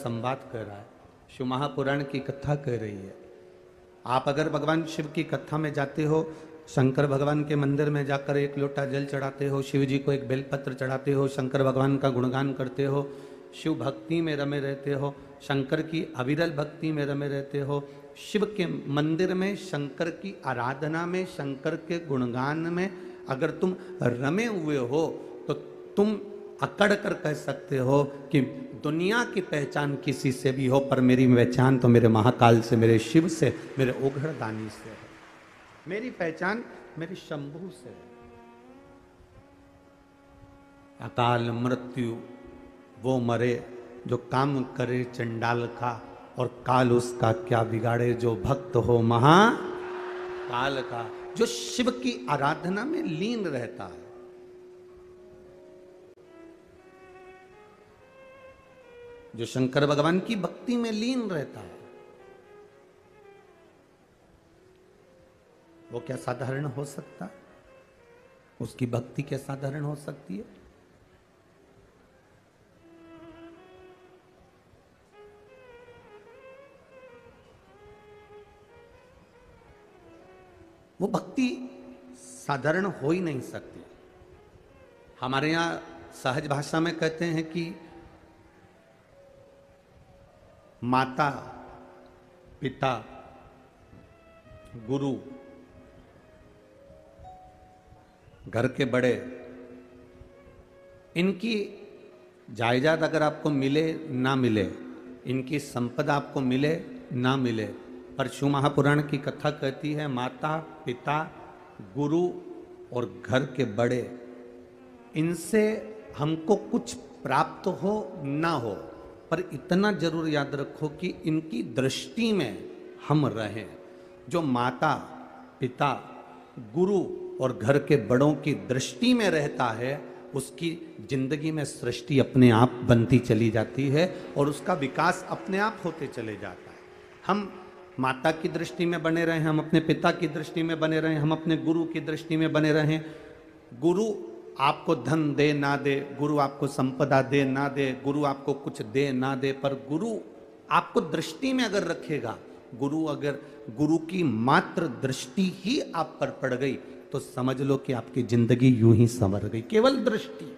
संवाद कर रहा है, शिव महापुराण की कथा कह रही है। आप अगर भगवान शिव की कथा में जाते हो, शंकर भगवान के मंदिर में जाकर एक लोटा जल चढ़ाते हो, शिव जी को एक बेलपत्र चढ़ाते हो, शंकर भगवान का गुणगान करते हो, शिव भक्ति में रमे रहते हो, शंकर की अविरल भक्ति में रमे रहते हो, शिव के मंदिर में शंकर की आराधना में, शंकर के गुणगान में अगर तुम रमे हुए हो तो तुम अकड़ कर कह सकते हो कि दुनिया की पहचान किसी से भी हो, पर मेरी पहचान तो मेरे महाकाल से, मेरे शिव से, मेरे ओघड़दानी से है। मेरी पहचान मेरे शंभू से है। अकाल मृत्यु वो मरे जो काम करे चंडाल का, और काल उसका क्या बिगाड़े जो भक्त हो महाकाल का। जो शिव की आराधना में लीन रहता है, जो शंकर भगवान की भक्ति में लीन रहता है, वो क्या साधारण हो सकता? उसकी भक्ति क्या साधारण हो सकती है? वो भक्ति साधारण हो ही नहीं सकती। हमारे यहां सहज भाषा में कहते हैं कि माता, पिता, गुरु, घर के बड़े, इनकी जायदाद अगर आपको मिले ना मिले, इनकी संपदा आपको मिले ना मिले, पर शिव महापुराण की कथा कहती है माता, पिता, गुरु और घर के बड़े, इनसे हमको कुछ प्राप्त हो ना हो, पर इतना जरूर याद रखो कि इनकी दृष्टि में हम रहें। जो माता, पिता, गुरु और घर के बड़ों की दृष्टि में रहता है, उसकी जिंदगी में सृष्टि अपने आप बनती चली जाती है और उसका विकास अपने आप होते चले जाता है। हम माता की दृष्टि में बने रहें, हम अपने पिता की दृष्टि में बने रहें, हम अपने गुरु की दृष्टि में बने रहें। गुरु आपको धन दे ना दे, गुरु आपको संपदा दे ना दे, गुरु आपको कुछ दे ना दे, पर गुरु आपको दृष्टि में अगर रखेगा, गुरु की मात्र दृष्टि ही आप पर पड़ गई तो समझ लो कि आपकी जिंदगी यूं ही संवर गई। केवल दृष्टि।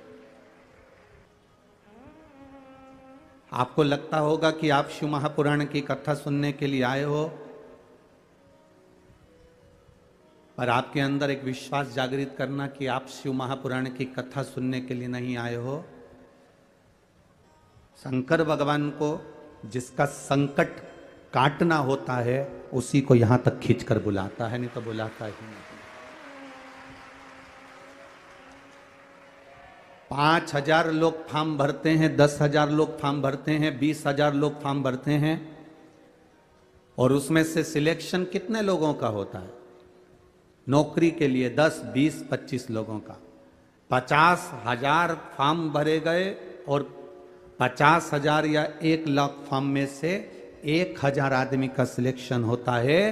आपको लगता होगा कि आप शिव महापुराण की कथा सुनने के लिए आए हो, पर आपके अंदर एक विश्वास जागृत करना कि आप शिव महापुराण की कथा सुनने के लिए नहीं आए हो। शंकर भगवान को जिसका संकट काटना होता है, उसी को यहां तक खींचकर बुलाता है, नहीं तो बुलाता ही नहीं। 5,000 लोग फॉर्म भरते हैं, 10,000 लोग फॉर्म भरते हैं, 20,000 लोग फॉर्म भरते हैं, और उसमें से सिलेक्शन कितने लोगों का होता है? नौकरी के लिए 10, 20, 25 लोगों का। 50,000 फॉर्म भरे गए और 50,000 या 1,00,000 फॉर्म में से 1,000 आदमी का सिलेक्शन होता है।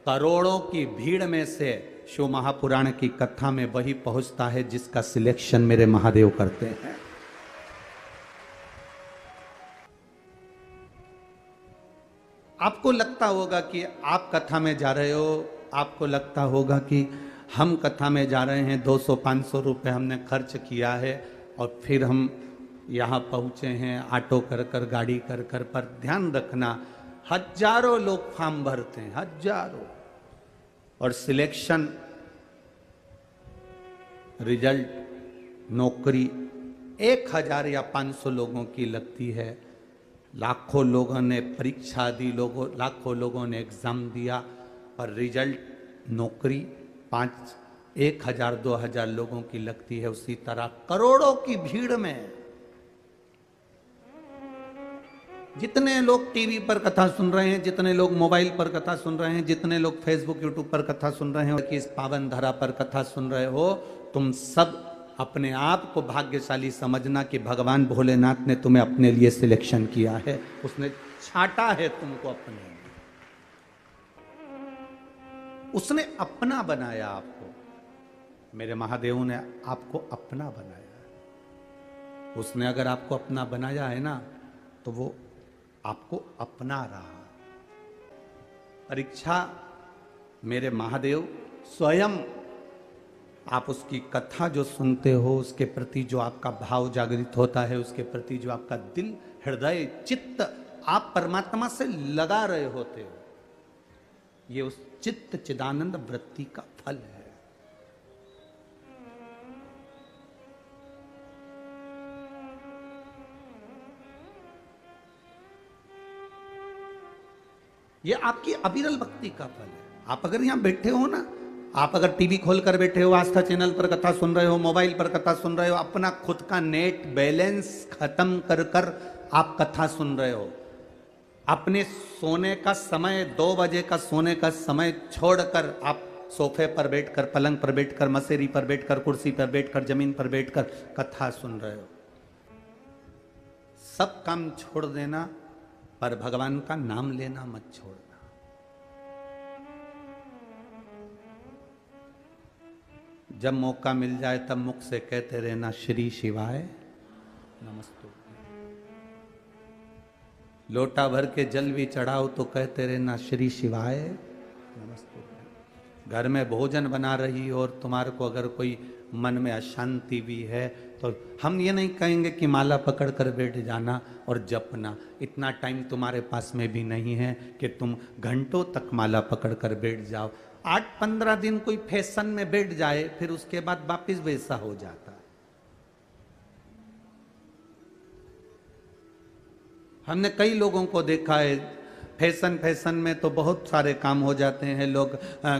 करोड़ों की भीड़ में से शिव महापुराण की कथा में वही पहुंचता है जिसका सिलेक्शन मेरे महादेव करते हैं। आपको लगता होगा कि आप कथा में जा रहे हो, आपको लगता होगा कि हम कथा में जा रहे हैं, 200-500 रुपये हमने खर्च किया है और फिर हम यहाँ पहुँचे हैं ऑटो कर कर, गाड़ी कर कर। पर ध्यान रखना, हजारों लोग फॉर्म भरते हैं, हजारों, और सिलेक्शन, रिजल्ट, नौकरी 1,000 या 500 लोगों की लगती है। लाखों लोगों ने परीक्षा दी, लाखों लोगों ने एग्जाम दिया, पर रिजल्ट, नौकरी 1,000, 2,000 लोगों की लगती है। उसी तरह करोड़ों की भीड़ में जितने लोग टीवी पर कथा सुन रहे हैं, जितने लोग मोबाइल पर कथा सुन रहे हैं, जितने लोग फेसबुक, यूट्यूब पर कथा सुन रहे हैं, और कि इस पावन धरा पर कथा सुन रहे हो, तुम सब अपने आप को भाग्यशाली समझना कि भगवान भोलेनाथ ने तुम्हें अपने लिए सिलेक्शन किया है, उसने छांटा है तुमको अपने, उसने अपना बनाया आपको। मेरे महादेव ने आपको अपना बनाया है। उसने अगर आपको अपना बनाया है ना, तो वो आपको अपना रहा। परीक्षा मेरे महादेव स्वयं, आप उसकी कथा जो सुनते हो, उसके प्रति जो आपका भाव जागृत होता है, उसके प्रति जो आपका दिल, हृदय, चित्त आप परमात्मा से लगा रहे होते हो, ये उस चित्त चिदानंद वृत्ति का फल है। ये आपकी अविरल भक्ति का फल है। आप अगर यहां बैठे हो ना, आप अगर टीवी खोल कर बैठे हो, आस्था चैनल पर कथा सुन रहे हो, मोबाइल पर कथा सुन रहे हो, अपना खुद का नेट बैलेंस खत्म कर कर आप कथा सुन रहे हो, अपने सोने का समय 2 बजे का सोने का समय छोड़कर आप सोफे पर बैठकर, पलंग पर बैठकर, मसेरी पर बैठकर, कुर्सी पर बैठकर, जमीन पर बैठकर कथा सुन रहे हो, सब काम छोड़ देना, पर भगवान का नाम लेना मत छोड़ना। जब मौका मिल जाए तब मुख से कहते रहना श्री शिवाय नमस्तु। लोटा भर के जल भी चढ़ाओ तो कहते रहना श्री शिवाय नमस्तु। घर में भोजन बना रही हो और तुम्हारे को अगर कोई मन में अशांति भी है तो हम ये नहीं कहेंगे कि माला पकड़ कर बैठ जाना और जपना। इतना टाइम तुम्हारे पास में भी नहीं है कि तुम घंटों तक माला पकड़ कर बैठ जाओ। 8-15 दिन कोई फैशन में बैठ जाए, फिर उसके बाद वापिस वैसा हो जाता है। हमने कई लोगों को देखा है, फैशन में तो बहुत सारे काम हो जाते हैं। लोग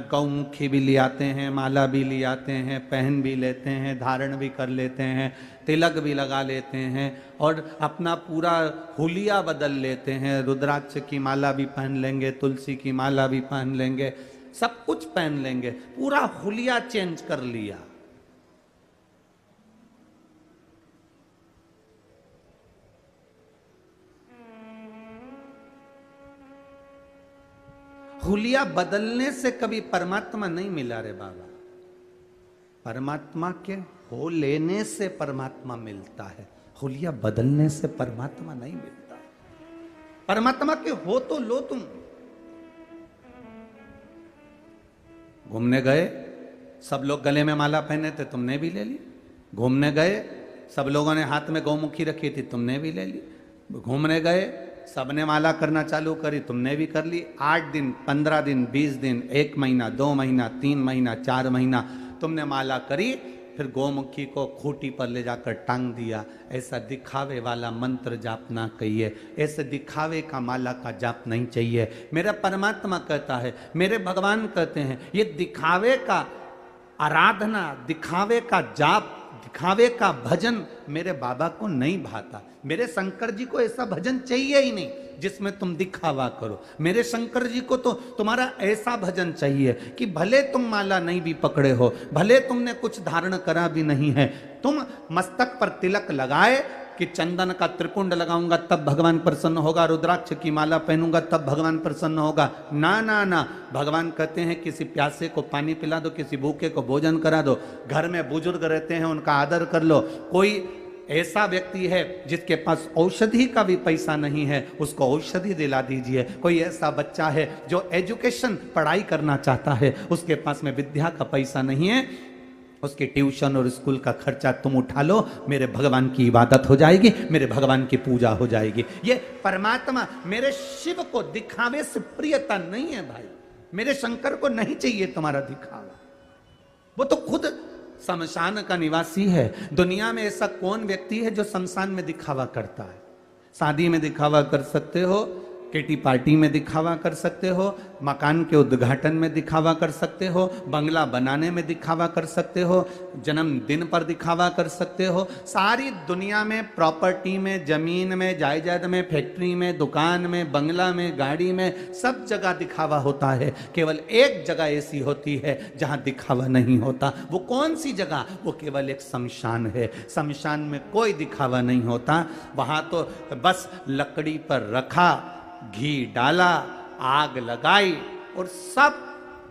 गौमुखी भी ले आते हैं, माला भी ले आते हैं, पहन भी लेते हैं, धारण भी कर लेते हैं, तिलक भी लगा लेते हैं और अपना पूरा हुलिया बदल लेते हैं। रुद्राक्ष की माला भी पहन लेंगे, तुलसी की माला भी पहन लेंगे, सब कुछ पहन लेंगे, पूरा हुलिया चेंज कर लिया। हुलिया बदलने से कभी परमात्मा नहीं मिला रे बाबा। परमात्मा के हो लेने से परमात्मा मिलता है, हुलिया बदलने से परमात्मा नहीं मिलता। परमात्मा के हो तो लो तुम। घूमने गए, सब लोग गले में माला पहने थे, तुमने भी ले ली। घूमने गए, सब लोगों ने हाथ में गौमुखी रखी थी, तुमने भी ले ली। घूमने गए, सबने माला करना चालू करी, तुमने भी कर ली। 8 दिन, 15 दिन, 20 दिन, 1 महीना, 2 महीना, 3 महीना, 4 महीना तुमने माला करी, फिर गौमुखी को खूंटी पर ले जाकर टांग दिया। ऐसा दिखावे वाला मंत्र जाप ना कहिए, ऐसे दिखावे का माला का जाप नहीं चाहिए। मेरा परमात्मा कहता है, मेरे भगवान कहते हैं, ये दिखावे का आराधना, दिखावे का जाप, दिखावे का भजन मेरे बाबा को नहीं भाता। मेरे शंकर जी को ऐसा भजन चाहिए ही नहीं जिसमें तुम दिखावा करो। मेरे शंकर जी को तो तुम्हारा ऐसा भजन चाहिए कि भले तुम माला नहीं भी पकड़े हो, भले तुमने कुछ धारण करा भी नहीं है, तुम मस्तक पर तिलक लगाए कि चंदन का त्रिपुंड लगाऊंगा तब भगवान प्रसन्न होगा, रुद्राक्ष की माला पहनूंगा तब भगवान प्रसन्न होगा। ना ना ना, भगवान कहते हैं किसी प्यासे को पानी पिला दो, किसी भूखे को भोजन करा दो, घर में बुजुर्ग रहते हैं उनका आदर कर लो। कोई ऐसा व्यक्ति है जिसके पास औषधि का भी पैसा नहीं है, उसको औषधि दिला दीजिए। कोई ऐसा बच्चा है जो एजुकेशन पढ़ाई करना चाहता है, उसके पास में विद्या का पैसा नहीं है, उसके ट्यूशन और स्कूल का खर्चा तुम उठा लो, मेरे भगवान की इबादत हो जाएगी, मेरे भगवान की पूजा हो जाएगी। ये परमात्मा मेरे शिव को दिखावे से प्रियता नहीं है भाई। मेरे शंकर को नहीं चाहिए तुम्हारा दिखावा, वो तो खुद शमशान का निवासी है। दुनिया में ऐसा कौन व्यक्ति है जो शमशान में दिखावा करता है? शादी में दिखावा कर सकते हो, किटी पार्टी में दिखावा कर सकते हो, मकान के उद्घाटन में दिखावा कर सकते हो, बंगला बनाने में दिखावा कर सकते हो, जन्मदिन पर दिखावा कर सकते हो। सारी दुनिया में प्रॉपर्टी में, जमीन में, जायदाद में, फैक्ट्री में, दुकान में, बंगला में, गाड़ी में, सब जगह दिखावा होता है। केवल एक जगह ऐसी होती है जहां दिखावा नहीं होता। वो कौन सी जगह? वो केवल एक शमशान है। शमशान में कोई दिखावा नहीं होता। वहां तो बस लकड़ी पर रखा, घी डाला, आग लगाई और सब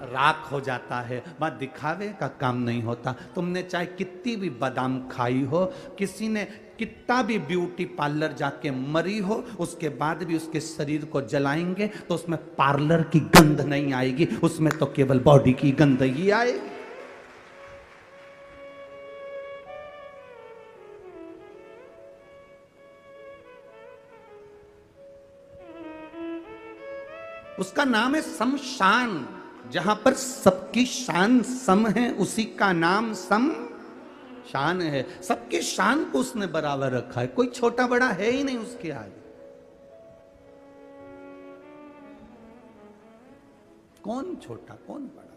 राख हो जाता है। वह दिखावे का काम नहीं होता। तुमने चाहे कितनी भी बादाम खाई हो, किसी ने कितना भी ब्यूटी पार्लर जाके मरी हो, उसके बाद भी उसके शरीर को जलाएंगे तो उसमें पार्लर की गंध नहीं आएगी, उसमें तो केवल बॉडी की गंध ही आएगी। उसका नाम है शमशान। जहां पर सबकी शान सम है, उसी का नाम सम शान है। सबकी शान को उसने बराबर रखा है, कोई छोटा बड़ा है ही नहीं उसके आगे। कौन छोटा कौन बड़ा?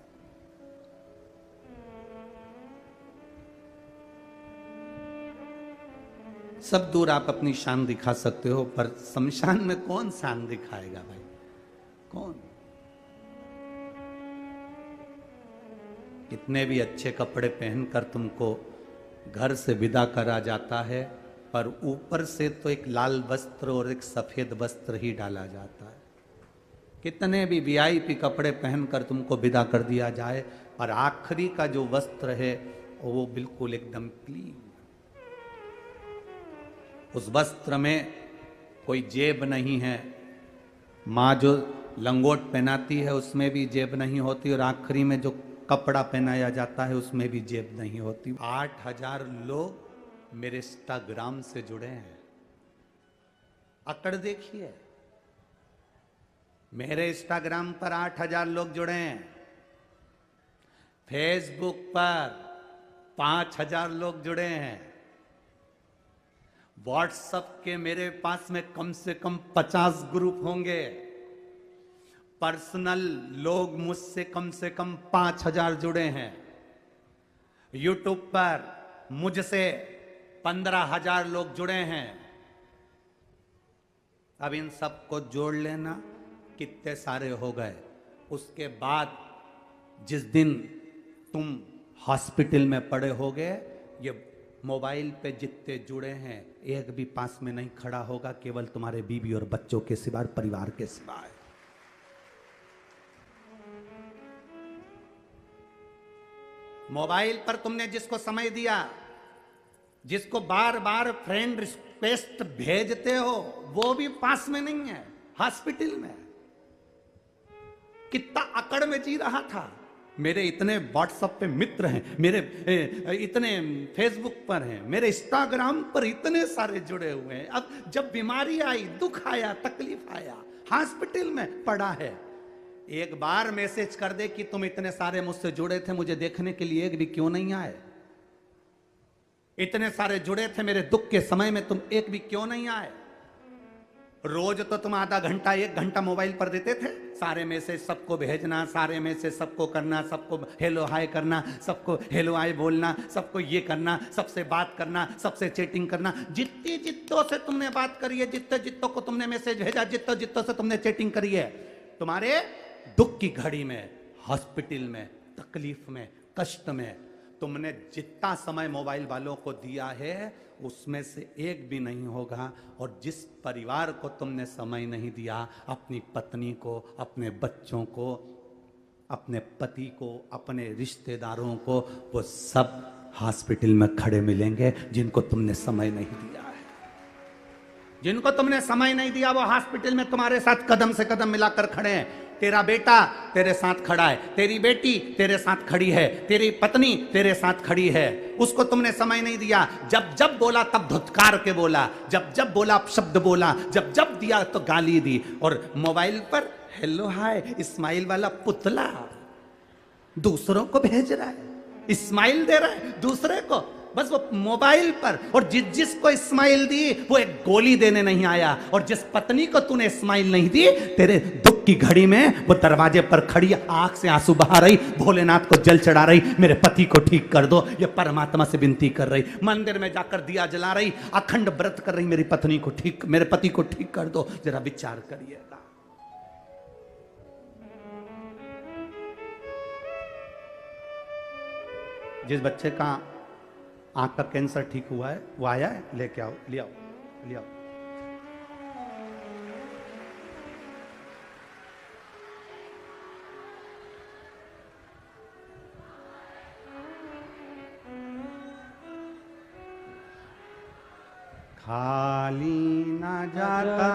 सब दूर आप अपनी शान दिखा सकते हो, पर शमशान में कौन शान दिखाएगा भाई? कौन? कितने भी अच्छे कपड़े पहनकर तुमको घर से विदा करा जाता है, पर ऊपर से तो एक लाल वस्त्र और एक सफेद वस्त्र ही डाला जाता है। कितने भी वीआईपी कपड़े पहनकर तुमको विदा कर दिया जाए, पर आखिरी का जो वस्त्र है वो बिल्कुल एकदम क्लीन। उस वस्त्र में कोई जेब नहीं है। माँ जो लंगोट पहनाती है उसमें भी जेब नहीं होती, और आखिरी में जो कपड़ा पहनाया जाता है उसमें भी जेब नहीं होती। 8,000 लोग मेरे इंस्टाग्राम से जुड़े हैं। अकड़ देखिए, मेरे इंस्टाग्राम पर 8,000 लोग जुड़े हैं। फेसबुक पर 5,000 लोग जुड़े हैं। व्हाट्सएप के मेरे पास में कम से कम 50 ग्रुप होंगे। पर्सनल लोग मुझसे कम से कम 5,000 जुड़े हैं। यूट्यूब पर मुझसे 15,000 लोग जुड़े हैं। अब इन सबको जोड़ लेना, कितने सारे हो गए। उसके बाद जिस दिन तुम हॉस्पिटल में पड़े होगे, ये मोबाइल पे जितने जुड़े हैं एक भी पास में नहीं खड़ा होगा, केवल तुम्हारे बीवी और बच्चों के सिवाय, परिवार के सिवाय। मोबाइल पर तुमने जिसको समय दिया, जिसको बार बार फ्रेंड रिक्वेस्ट भेजते हो, वो भी पास में नहीं है, हॉस्पिटल में। कितना अकड़ में जी रहा था। मेरे इतने व्हाट्सएप पे मित्र हैं, मेरे इतने फेसबुक पर हैं, मेरे इंस्टाग्राम पर इतने सारे जुड़े हुए हैं। अब जब बीमारी आई, दुख आया, तकलीफ आया, हॉस्पिटल में पड़ा है, एक बार मैसेज कर दे कि तुम इतने सारे मुझसे जुड़े थे, मुझे देखने के लिए एक भी क्यों नहीं आए? इतने सारे जुड़े थे मेरे दुख के समय में, तुम एक भी क्यों नहीं आए? रोज तो तुम आधा घंटा 1 घंटा मोबाइल पर देते थे, सारे मैसेज सबको भेजना, सारे मैसेज सबको करना, सबको हेलो हाय करना, सबको हेलो हाय बोलना, सबको ये करना, सबसे बात करना, सबसे चैटिंग करना। जितनी जितों से तुमने बात करी है, जितने जितों को तुमने मैसेज भेजा, जितों जितों से तुमने चैटिंग करी है, तुम्हारे दुख की घड़ी में, हॉस्पिटल में, तकलीफ में, कष्ट में तुमने जितना समय मोबाइल वालों को दिया है, उसमें से एक भी नहीं होगा। और जिस परिवार को तुमने समय नहीं दिया, अपनी पत्नी को, अपने बच्चों को, अपने पति को, अपने रिश्तेदारों को, वो सब हॉस्पिटल में खड़े मिलेंगे जिनको तुमने समय नहीं दिया है। जिनको तुमने समय नहीं दिया, वो हॉस्पिटल में तुम्हारे साथ कदम से कदम मिलाकर खड़े हैं। तेरा बेटा तेरे साथ खड़ा है, तेरी बेटी तेरे साथ खड़ी है, तेरी पत्नी तेरे साथ खड़ी है। उसको तुमने समय नहीं दिया। जब जब बोला तब धुतकार के बोला, जब जब बोला शब्द बोला, जब जब दिया तो गाली दी। और मोबाइल पर हेलो हाय स्माइल वाला पुतला दूसरों को भेज रहा है, स्माइल दे रहा है दूसरे को, बस वो मोबाइल पर। और जिसको स्माइल दी वो एक गोली देने नहीं आया। और जिस पत्नी को तूने स्माइल नहीं दी, तेरे दुख की घड़ी में वो दरवाजे पर खड़ी, आंख से आंसू बहा रही, भोलेनाथ को जल चढ़ा रही, मेरे पति को ठीक कर दो, ये परमात्मा से विनती कर रही, मंदिर में जाकर दिया जला रही, अखंड व्रत कर रही, मेरी पत्नी को ठीक, मेरे पति को ठीक कर दो। जरा विचार करिएगा। जिस बच्चे का आंख का कैंसर ठीक हुआ है, वो आया है, लेके आओ, ले आओ, ले आओ। खाली न जाता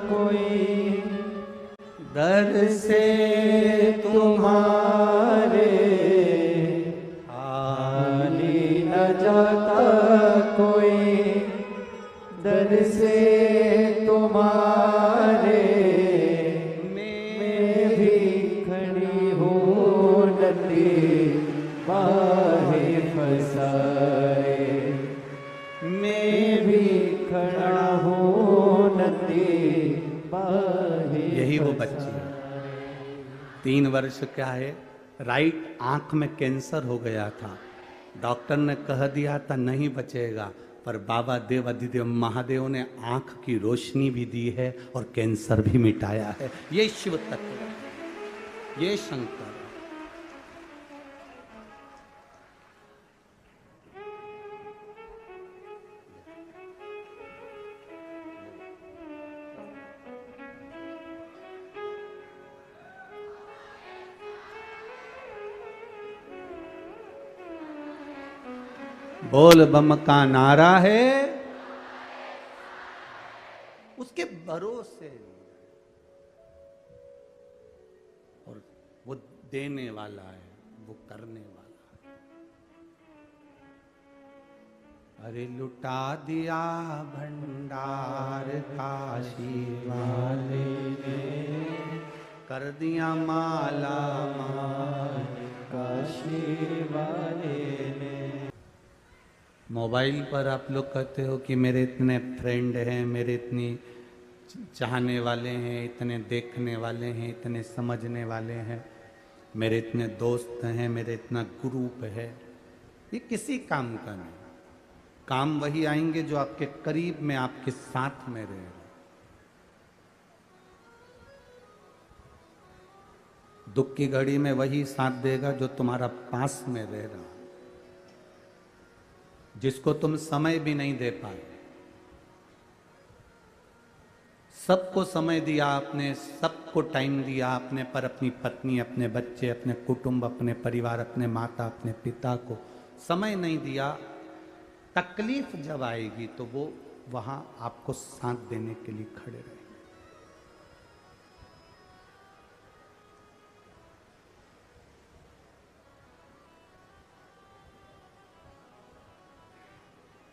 कोई दर से तुम्हारे, खाली न जाता कोई दर से तुम्हारे। मैं भी खड़ी हूँ नदी बाहे फसाए, मैं भी खड़ा हूँ नदी बाहे। यही वो बच्ची है, 3 वर्ष का है, राइट आंख में कैंसर हो गया था। डॉक्टर ने कह दिया था नहीं बचेगा, पर बाबा देव अधिदेव महादेव ने आंख की रोशनी भी दी है और कैंसर भी मिटाया है। ये शिव तत्व, ये शंकर। बोल बम का नारा है, उसके भरोसे, और वो देने वाला है, वो करने वाला है। अरे लुटा दिया भंडार काशी वाले ने, कर दिया माला माल काशी वाले ने। मोबाइल पर आप लोग कहते हो कि मेरे इतने फ्रेंड हैं, मेरे इतनी चाहने वाले हैं, इतने देखने वाले हैं, इतने समझने वाले हैं, मेरे इतने दोस्त हैं, मेरे इतना ग्रुप है। ये किसी काम का नहीं। काम वही आएंगे जो आपके करीब में, आपके साथ में रहे। दुख की घड़ी में वही साथ देगा जो तुम्हारा पास में रह रहा, जिसको तुम समय भी नहीं दे पाए। सबको समय दिया आपने, सबको टाइम दिया आपने, पर अपनी पत्नी, अपने बच्चे, अपने कुटुंब, अपने परिवार, अपने माता, अपने पिता को समय नहीं दिया। तकलीफ जब आएगी तो वो वहां आपको साथ देने के लिए खड़े रहेंगे।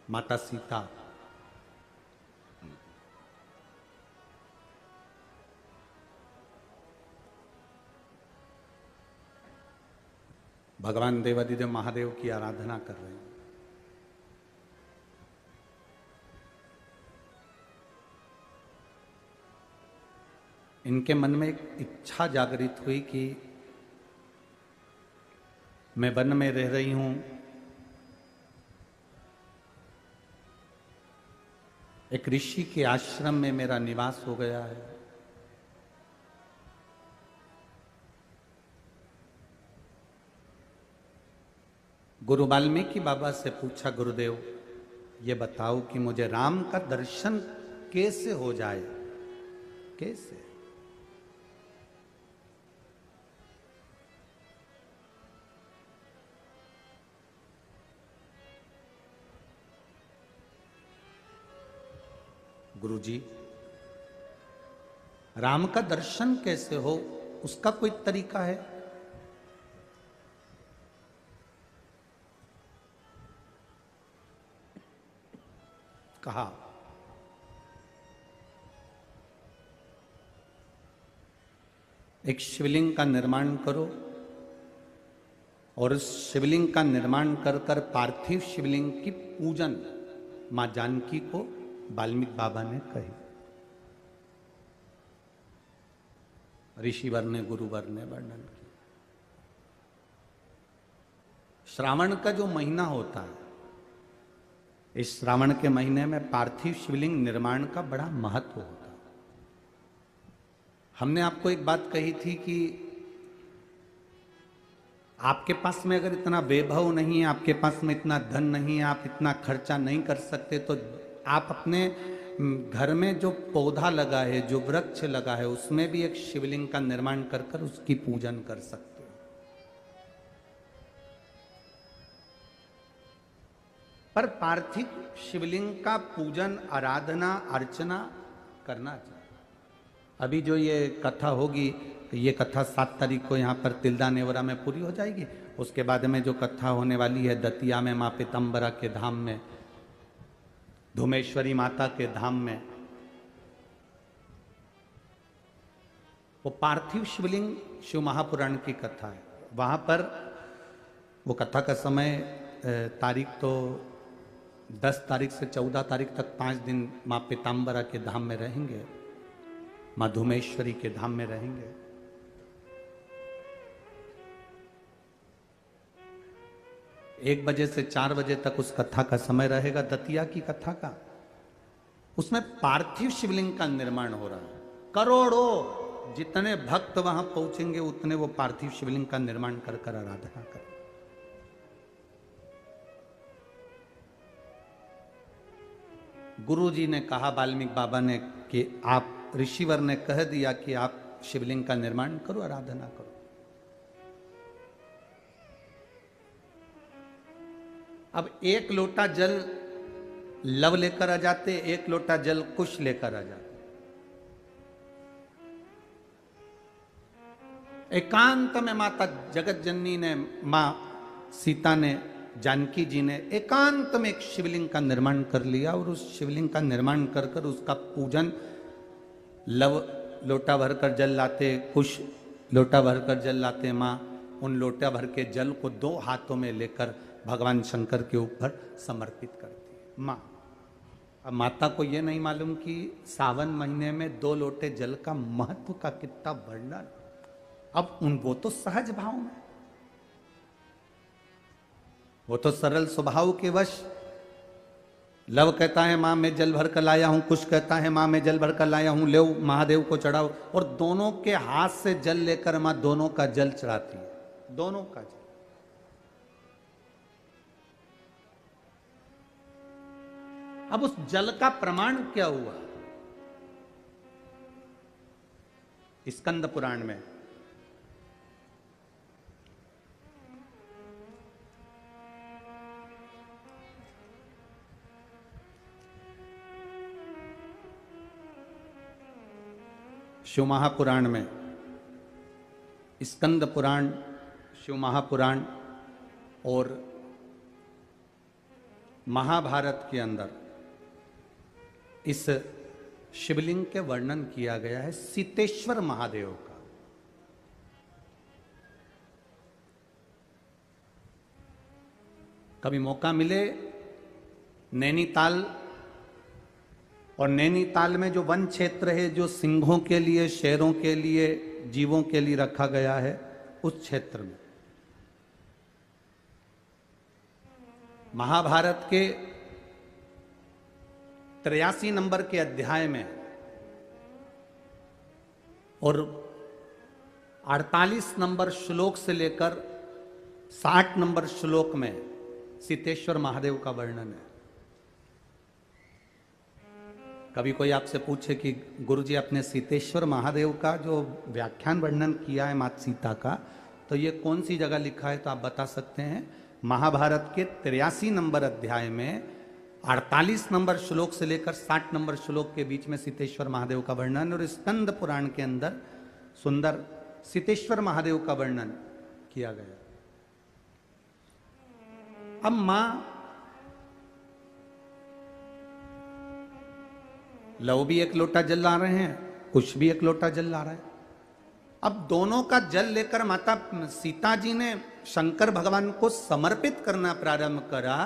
माता सीता भगवान देवादिदेव महादेव की आराधना कर रहे हैं। इनके मन में एक इच्छा जागृत हुई कि मैं वन में रह रही हूं, एक ऋषि के आश्रम में मेरा निवास हो गया है। गुरु वाल्मीकि बाबा से पूछा, गुरुदेव ये बताओ कि मुझे राम का दर्शन कैसे हो जाए, कैसे? गुरुजी, राम का दर्शन कैसे हो, उसका कोई तरीका है? कहा, एक शिवलिंग का निर्माण करो और उस शिवलिंग का निर्माण कर कर पार्थिव शिवलिंग की पूजन मां जानकी को वाल्मीकि बाबा ने कही। ऋषिवर ने, गुरुवर ने वर्णन किया। श्रावण का जो महीना होता है, इस श्रावण के महीने में पार्थिव शिवलिंग निर्माण का बड़ा महत्व होता है। हमने आपको एक बात कही थी कि आपके पास में अगर इतना वैभव नहीं है, आपके पास में इतना धन नहीं है, आप इतना खर्चा नहीं कर सकते, तो आप अपने घर में जो पौधा लगा है, जो वृक्ष लगा है, उसमें भी एक शिवलिंग का निर्माण कर कर उसकी पूजन कर सकते हो। पर पार्थिव शिवलिंग का पूजन, आराधना, अर्चना करना चाहिए। अभी जो ये कथा होगी, ये कथा 7 तारीख को यहाँ पर तिल्दा नेवरा में पूरी हो जाएगी। उसके बाद में जो कथा होने वाली है दतिया में माँ पीताम्बरा के धाम में, धुमेश्वरी माता के धाम में, वो पार्थिव शिवलिंग शिव महापुराण की कथा है। वहाँ पर वो कथा का समय तारीख तो 10 तारीख से 14 तारीख तक 5 दिन माँ पीताम्बरा के धाम में रहेंगे, माँ धुमेश्वरी के धाम में रहेंगे। 1 बजे से 4 बजे तक उस कथा का समय रहेगा, दतिया की कथा का। उसमें पार्थिव शिवलिंग का निर्माण हो रहा है। करोड़ों जितने भक्त वहां पहुंचेंगे उतने वो पार्थिव शिवलिंग का निर्माण कर कर आराधना करें। गुरु जी ने कहा, वाल्मीकि बाबा ने, कि आप, ऋषिवर ने कह दिया कि आप शिवलिंग का निर्माण करो, आराधना करो। अब 1 लोटा जल लव लेकर आ जाते, 1 लोटा जल कुश लेकर आ जाते। एकांत में माता जगत जननी ने, मां सीता ने, जानकी जी ने एकांत में एक शिवलिंग का निर्माण कर लिया और उस शिवलिंग का निर्माण कर कर उसका पूजन, लव लोटा भरकर जल लाते, कुश लोटा भरकर जल लाते। माँ उन लोटा भर के जल को 2 हाथों में लेकर भगवान शंकर के ऊपर समर्पित करती है माँ। अब माता को ये नहीं मालूम कि सावन महीने में 2 लोटे जल का महत्व का कितना वर्णन। अब वो तो सहज भाव में, वो तो सरल स्वभाव के वश। लव कहता है मां मैं जल भर कर लाया हूं, कुश कहता है मां मैं जल भर कर लाया हूं, ले महादेव को चढ़ाओ। और दोनों के हाथ से जल लेकर मां दोनों का जल चढ़ाती है, दोनों का जल। अब उस जल का प्रमाण क्या हुआ? स्कंद पुराण में शिव महापुराण में, स्कंद पुराण, शिव महापुराण और महाभारत के अंदर इस शिवलिंग के वर्णन किया गया है सीतेश्वर महादेव का। कभी मौका मिले नैनीताल, और नैनीताल में जो वन क्षेत्र है जो सिंहों के लिए, शेरों के लिए, जीवों के लिए रखा गया है, उस क्षेत्र में महाभारत के 83 नंबर के अध्याय में और 48 नंबर श्लोक से लेकर 60 नंबर श्लोक में सीतेश्वर महादेव का वर्णन है। कभी कोई आपसे पूछे कि गुरुजी आपने सीतेश्वर महादेव का जो व्याख्यान वर्णन किया है माता सीता का, तो ये कौन सी जगह लिखा है, तो आप बता सकते हैं महाभारत के 83 नंबर अध्याय में 48 नंबर श्लोक से लेकर 60 नंबर श्लोक के बीच में सीतेश्वर महादेव का वर्णन, और स्कंद पुराण के अंदर सुंदर सीतेश्वर महादेव का वर्णन किया गया। अब मां लव भी 1 लोटा जल ला रहे हैं, कुश भी 1 लोटा जल ला रहा है। अब दोनों का जल लेकर माता सीता जी ने शंकर भगवान को समर्पित करना प्रारंभ करा।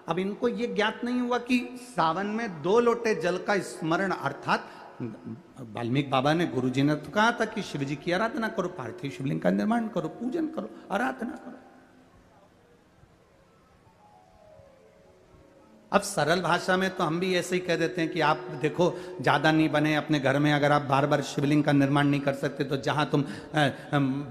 अब इनको ये ज्ञात नहीं हुआ कि सावन में 2 लोटे जल का स्मरण, अर्थात वाल्मीकि बाबा ने, गुरु जी ने तो कहा था कि शिव जी की आराधना करो, पार्थिव शिवलिंग का निर्माण करो, पूजन करो, आराधना करो। अब सरल भाषा में तो हम भी ऐसे ही कह देते हैं कि आप देखो ज़्यादा नहीं बने अपने घर में, अगर आप बार बार शिवलिंग का निर्माण नहीं कर सकते तो जहाँ तुम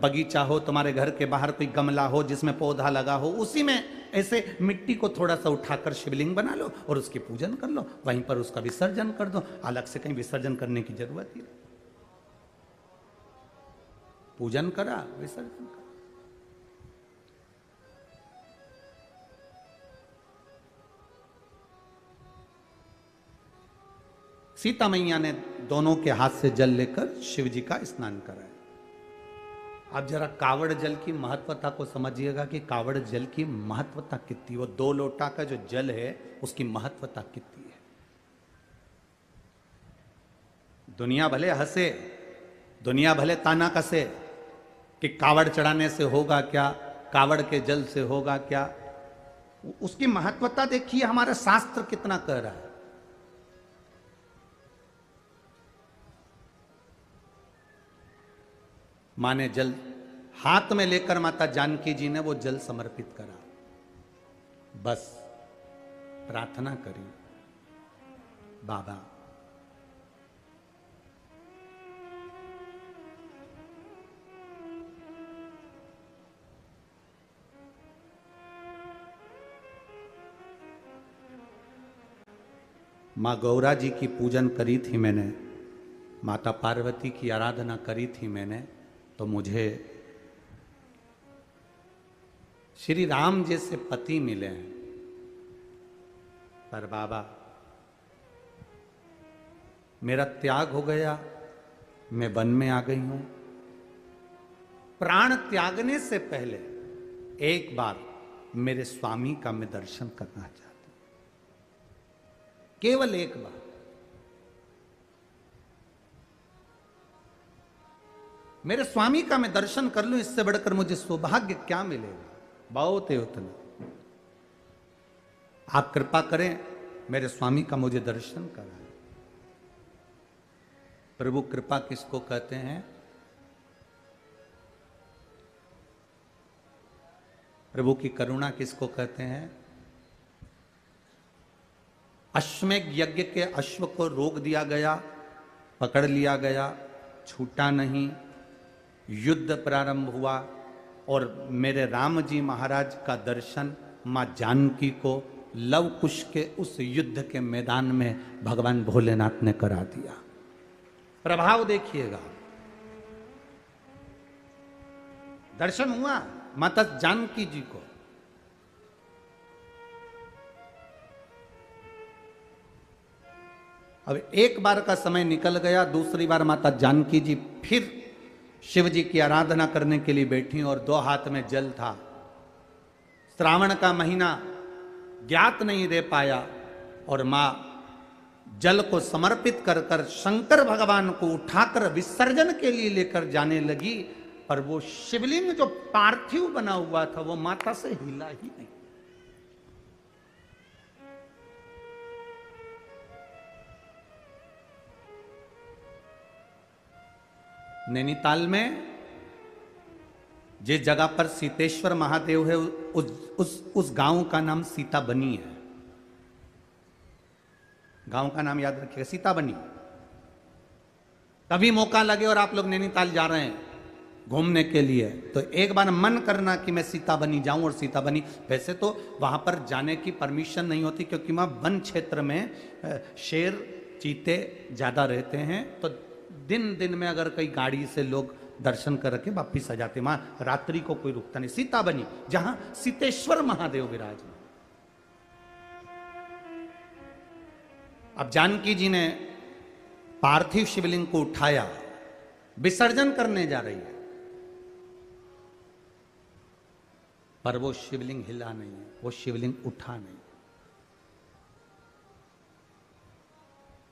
बगीचा हो, तुम्हारे घर के बाहर कोई गमला हो जिसमें पौधा लगा हो, उसी में ऐसे मिट्टी को थोड़ा सा उठाकर शिवलिंग बना लो और उसकी पूजन कर लो, वहीं पर उसका विसर्जन कर दो। अलग से कहीं विसर्जन करने की जरूरत ही नहीं। पूजन करा, विसर्जन करा। सीता मैया ने दोनों के हाथ से जल लेकर शिव जी का स्नान कराया। आप जरा कावड़ जल की महत्वता को समझिएगा कि कावड़ जल की महत्वता कितनी, वो 2 लोटा का जो जल है उसकी महत्वता कितनी है। दुनिया भले हंसे, दुनिया भले ताना कसे कि कावड़ चढ़ाने से होगा क्या, कावड़ के जल से होगा क्या, उसकी महत्वता देखिए हमारा शास्त्र कितना कह रहा है। मां ने जल हाथ में लेकर माता जानकी जी ने वो जल समर्पित करा, बस प्रार्थना करी, बाबा माँ गौरा जी की पूजन करी थी मैंने, माता पार्वती की आराधना करी थी मैंने, तो मुझे श्री राम जैसे पति मिले हैं। पर बाबा मेरा त्याग हो गया, मैं वन में आ गई हूं। प्राण त्यागने से पहले एक बार मेरे स्वामी का मैं दर्शन करना चाहता हूं, केवल एक बार। मेरे स्वामी का मैं दर्शन कर लूं, इससे बढ़कर मुझे सौभाग्य क्या मिलेगा। बहुत है उतना, आप कृपा करें मेरे स्वामी का मुझे दर्शन कराएं। प्रभु कृपा किसको कहते हैं? प्रभु की करुणा किसको कहते हैं? अश्वमेध यज्ञ के अश्व को रोक दिया गया, पकड़ लिया गया, छूटा नहीं, युद्ध प्रारंभ हुआ और मेरे राम जी महाराज का दर्शन मां जानकी को लव कुश के उस युद्ध के मैदान में भगवान भोलेनाथ ने करा दिया। प्रभाव देखिएगा, दर्शन हुआ माता जानकी जी को। अब एक बार का समय निकल गया, दूसरी बार माता जानकी जी फिर शिव जी की आराधना करने के लिए बैठी और 2 हाथ में जल था। श्रावण का महीना ज्ञात नहीं रह पाया और मां जल को समर्पित कर कर शंकर भगवान को उठाकर विसर्जन के लिए लेकर जाने लगी, पर वो शिवलिंग जो पार्थिव बना हुआ था वो माता से हिला ही नहीं। नैनीताल में जिस जगह पर सीतेश्वर महादेव है उस गांव का नाम सीता बनी है। गांव का नाम याद रखिएगा, सीता बनी। कभी मौका लगे और आप लोग नैनीताल जा रहे हैं घूमने के लिए तो एक बार मन करना कि मैं सीता बनी जाऊं और सीता बनी। वैसे तो वहां पर जाने की परमिशन नहीं होती क्योंकि वहां वन क्षेत्र में शेर चीते ज्यादा रहते हैं, तो दिन दिन में अगर कई गाड़ी से लोग दर्शन करके वापिस आ जाते, वहां रात्रि को कोई रुकता नहीं। सीता बनी जहां सीतेश्वर महादेव विराज। अब जानकी जी ने पार्थिव शिवलिंग को उठाया, विसर्जन करने जा रही है, पर वो शिवलिंग हिला नहीं है, वो शिवलिंग उठा नहीं।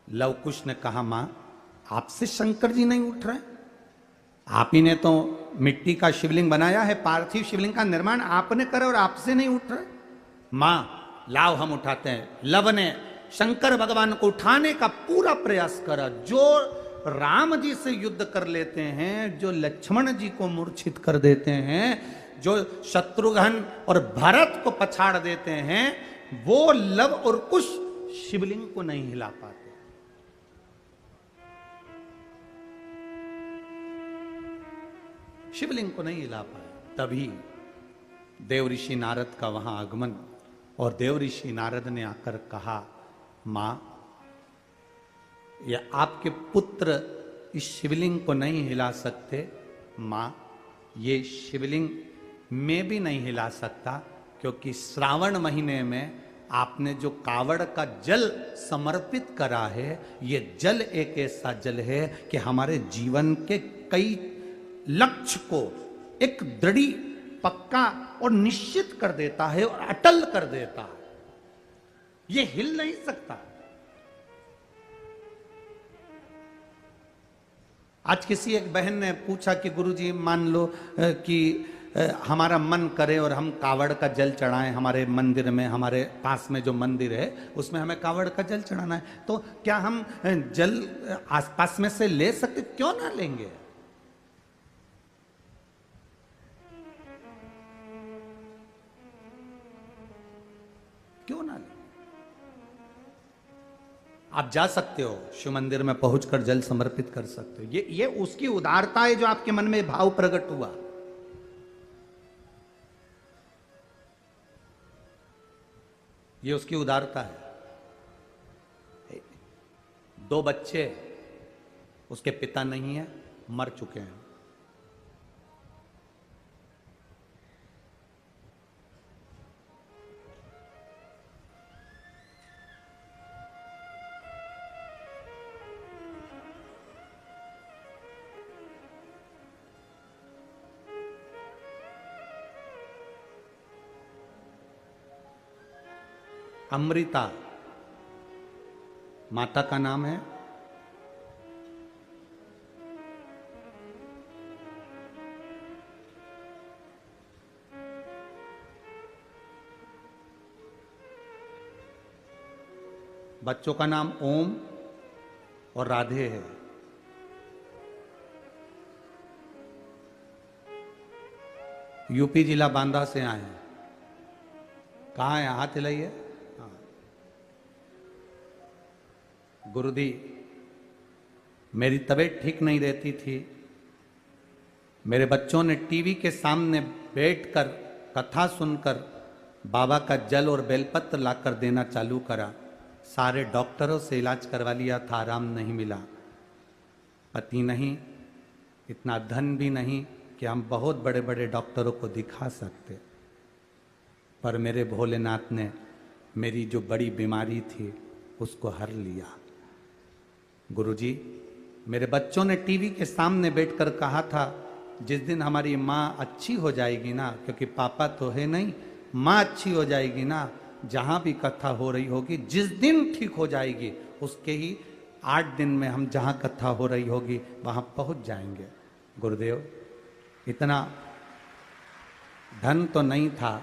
लव कुश ने कहा, मां आपसे शंकर जी नहीं उठ रहे, आप ही ने तो मिट्टी का शिवलिंग बनाया है, पार्थिव शिवलिंग का निर्माण आपने करा और आपसे नहीं उठ रहे। मां लाओ हम उठाते हैं। लव ने शंकर भगवान को उठाने का पूरा प्रयास करा। जो राम जी से युद्ध कर लेते हैं, जो लक्ष्मण जी को मूर्छित कर देते हैं, जो शत्रुघ्न और भरत को पछाड़ देते हैं, वो लव और कुश शिवलिंग को नहीं हिला पाते। शिवलिंग को नहीं हिला पाए। तभी देव ऋषि नारद का वहां आगमन, और देव ऋषि नारद ने आकर कहा, मां ये आपके पुत्र इस शिवलिंग को नहीं हिला सकते। मां ये शिवलिंग मैं भी नहीं हिला सकता, क्योंकि श्रावण महीने में आपने जो कावड़ का जल समर्पित करा है, ये जल एक ऐसा जल है कि हमारे जीवन के कई लक्ष्य को एक दृढ़, पक्का और निश्चित कर देता है और अटल कर देता है। ये हिल नहीं सकता। आज किसी एक बहन ने पूछा कि गुरुजी मान लो कि हमारा मन करे और हम कावड़ का जल चढ़ाएं, हमारे मंदिर में, हमारे पास में जो मंदिर है उसमें हमें कावड़ का जल चढ़ाना है, तो क्या हम जल आसपास में से ले सकते? क्यों ना लेंगे? क्यों ना लेंगे? आप जा सकते हो, शिव मंदिर में पहुंचकर जल समर्पित कर सकते हो। ये उसकी उदारता है जो आपके मन में भाव प्रकट हुआ। ये उसकी उदारता है। 2 बच्चे, उसके पिता नहीं है, मर चुके हैं। अमृता माता का नाम है। बच्चों का नाम ओम और राधे है। यूपी जिला बांदा से आए हैं। कहाँ है? हाथ हिलाइए। हाँ। गुरुजी, मेरी तबीयत ठीक नहीं रहती थी। मेरे बच्चों ने टीवी के सामने बैठकर कथा सुनकर बाबा का जल और बेलपत्र लाकर देना चालू करा। सारे डॉक्टरों से इलाज करवा लिया था, आराम नहीं मिला। पति नहीं, इतना धन भी नहीं कि हम बहुत बड़े बड़े डॉक्टरों को दिखा सकते। पर मेरे भोलेनाथ ने मेरी जो बड़ी बीमारी थी उसको हर लिया। गुरुजी, मेरे बच्चों ने टीवी के सामने बैठकर कहा था, जिस दिन हमारी माँ अच्छी हो जाएगी ना, क्योंकि पापा तो है नहीं, माँ अच्छी हो जाएगी ना, जहाँ भी कथा हो रही होगी, जिस दिन ठीक हो जाएगी उसके ही 8 दिन में हम जहाँ कथा हो रही होगी वहाँ पहुँच जाएंगे। गुरुदेव, इतना धन तो नहीं था,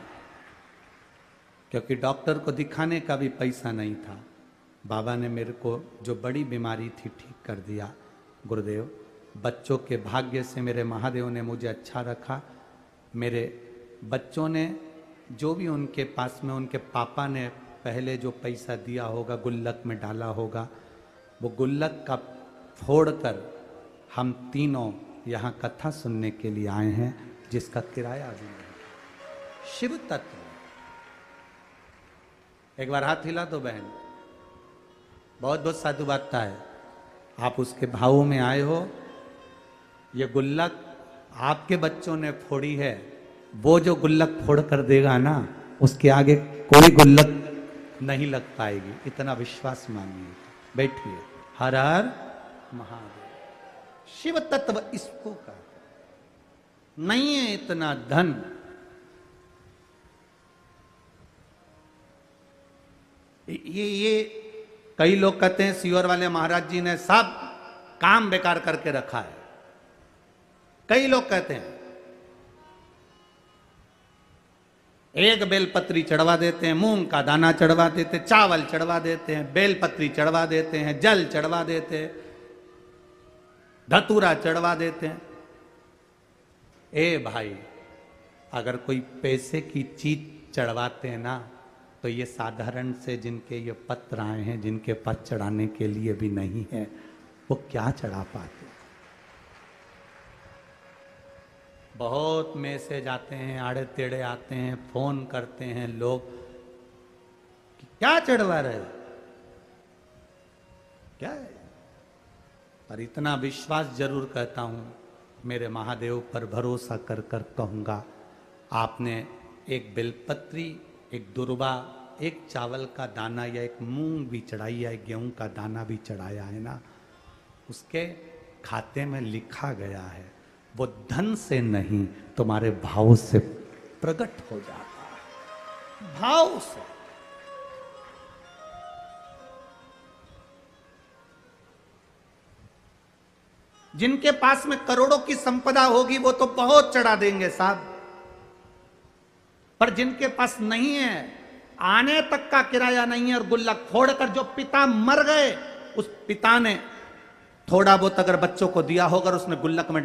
क्योंकि डॉक्टर को दिखाने का भी पैसा नहीं था। बाबा ने मेरे को जो बड़ी बीमारी थी ठीक कर दिया। गुरुदेव, बच्चों के भाग्य से मेरे महादेव ने मुझे अच्छा रखा। मेरे बच्चों ने जो भी उनके पास में उनके पापा ने पहले जो पैसा दिया होगा, गुल्लक में डाला होगा, वो गुल्लक का फोड़कर हम तीनों यहाँ कथा सुनने के लिए आए हैं, जिसका किराया भी नहीं। शिव तत्व। एक बार हाथ हिला दो बहन। बहुत बहुत साधु बातता है। आप उसके भावों में आए हो। ये गुल्लक आपके बच्चों ने फोड़ी है, वो जो गुल्लक फोड़ कर देगा ना, उसके आगे कोई गुल्लक नहीं लग पाएगी। इतना विश्वास मानिए। बैठिए। हर हर महादेव। शिव तत्व इसको का नहीं है इतना धन। ये कई लोग कहते हैं सीहोर वाले महाराज जी ने सब काम बेकार करके रखा है। कई लोग कहते हैं, एक बेलपत्री चढ़वा देते हैं, मूंग का दाना चढ़वा देते हैं, चावल चढ़वा देते हैं, बेलपत्री चढ़वा देते हैं, जल चढ़वा देते हैं, धतूरा चढ़वा देते हैं। ए भाई, अगर कोई पैसे की चीज चढ़वाते हैं ना, तो ये साधारण से जिनके ये पत्र आए हैं, जिनके पास चढ़ाने के लिए भी नहीं है, वो क्या चढ़ा पाते। बहुत मैसेज आते हैं, आड़े टेढ़े आते हैं, फोन करते हैं लोग कि क्या चढ़वा रहे हो, क्या है। पर इतना विश्वास जरूर कहता हूं, मेरे महादेव पर भरोसा कर कर कहूंगा, आपने एक बेलपत्री, एक दुर्वा, एक चावल का दाना या एक मूंग भी चढ़ाई या एक गेहूं का दाना भी चढ़ाया है ना, उसके खाते में लिखा गया है वो धन से नहीं तुम्हारे भाव से प्रकट हो जाता है, भाव से। जिनके पास में करोड़ों की संपदा होगी वो तो बहुत चढ़ा देंगे साहब, पर जिनके पास नहीं है, आने तक का किराया नहीं है और गुल्लक फोड़कर जो पिता मर गए, उस पिता ने थोड़ा बहुत अगर बच्चों को दिया होगा, उसने गुल्लक में